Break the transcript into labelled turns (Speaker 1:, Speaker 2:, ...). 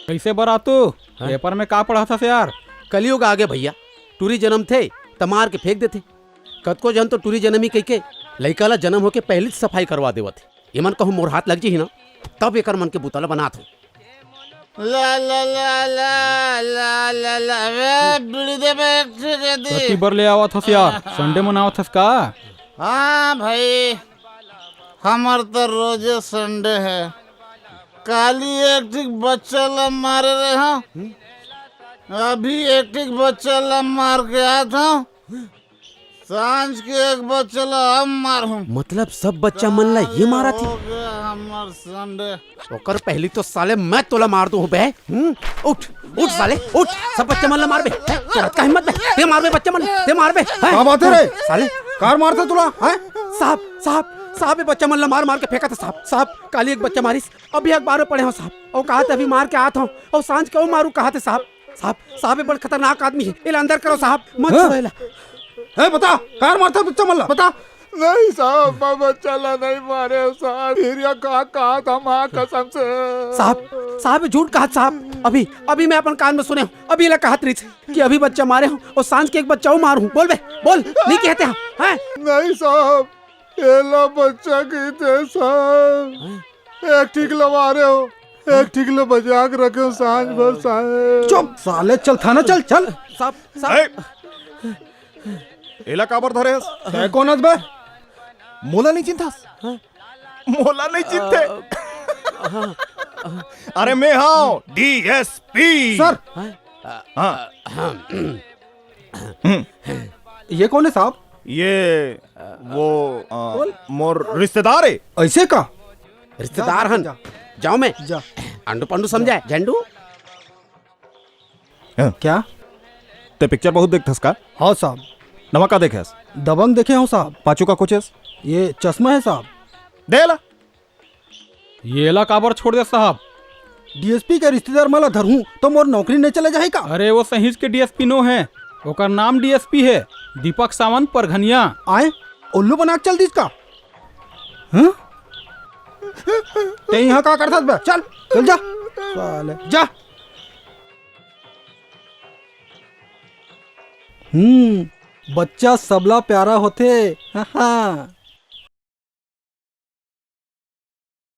Speaker 1: कैसे बरा तू पेपर में का पढ़ा था यार?
Speaker 2: कलयुग आगे भैया, टूरी जन्म थे तमार के फेंक देते। कतको जन तो टूरी जन्म ही कह के लइका ला जन्म होके पहले सफाई करवा देवत। एमन कहूँ मोर हाथ लग जी ना तब एकर मन के बुतला बनात हो।
Speaker 3: ला ला ला ला ला ला ला वे बीड़ी दे बे
Speaker 1: कति बर ले आवत हस यार? संडे मनावत हस का?
Speaker 3: हाँ भाई, हमार तो रोजे संडे है। काली एक ठीक बच्चा ला मारे रहे हो, अभी एक ठीक बच्चा ला मार के आया था, सांझ के एक बच्चा ला हम मार हूँ।
Speaker 2: मतलब सब बच्चा मन ला ये मारा थी?
Speaker 3: हो गया हमार संडे।
Speaker 2: ओकर पहली तो साले मैं तोला मार दूं बे। उठ उठ साले उठ, सब बच्चा मन ला मार बे। तुरंत का हिम्मत बे, ते मार बे बच्चा मन, ते मार बे।
Speaker 4: क्या बात है रे
Speaker 2: साले?
Speaker 4: कार मारता तुला हैं?
Speaker 2: साहब साहब साहब ये बच्चा मन ला मार मार के फेंका था साहब। साहब काली एक बच्चा मारिस, अभी अखबार में पढ़े हो साहब, और कहा था अभी मार के आता हूँ और सांझ क्यों मारू कहा थे साहब। साहब साहब ये बड़ा खतरनाक आदमी है, इला अंदर करो साहब, मत छोड़ो इला।
Speaker 4: है बता, कार मारता बच्चा मल्ला बता।
Speaker 5: नहीं साहब, मैं बच्चा ला नहीं मारे साहब, हिरिया कहा था माँ कसम से।
Speaker 2: साहब साहब झूठ कहा साहब, अभी अभी मैं अपन कान में सुने हूँ, अभी इला कहत रही थी कि अभी बच्चा मारे हूँ और सांझ के एक बच्चा मारू। बोल बे बोल, नहीं कहते हैं?
Speaker 5: नहीं साहब, ये ला बच्चा की थे साहब, एक ठीक लगा रहे हो, एक ठीक लो बजा के रखे हो सांझ भर साहब।
Speaker 4: चुप साले, चल थाना चल चल।
Speaker 2: साहब साहब
Speaker 5: एला काबर धरे
Speaker 4: है कौन हस बे?
Speaker 5: मोला नहीं चिंतास? मोला नहीं चिंते? अरे मैं हाँ डीएसपी
Speaker 4: सर।
Speaker 5: हाँ,
Speaker 4: ये कौन है साहब?
Speaker 5: ये वो मोर रिश्तेदार है।
Speaker 4: ऐसे का
Speaker 2: रिश्तेदार हन? जाओ मैं
Speaker 4: जा।
Speaker 2: अंडू पंडू समझाए झंडू।
Speaker 4: क्या?
Speaker 5: ते पिक्चर बहुत देखथस का?
Speaker 4: हाँ साहब।
Speaker 5: नवा का देखेस?
Speaker 4: दबंग देखे हो साहब।
Speaker 5: पाचू का कोचेस?
Speaker 4: ये चश्मा है साहब।
Speaker 5: देला
Speaker 1: ये ला काबर छोड़ दे साहब?
Speaker 4: डीएसपी के रिश्तेदार मला धरू तो मोर नौकरी नहीं चले जाए का?
Speaker 1: अरे वो सहीज के डीएसपी नो है, ओकर नाम डीएसपी है दीपक सावंत परघनिया।
Speaker 4: आए उल्लू बना के चल दी इसका। हाँ? ते यहाँ का करता बे? चल चल जा साले जा। बच्चा सबला प्यारा होते। हाँ।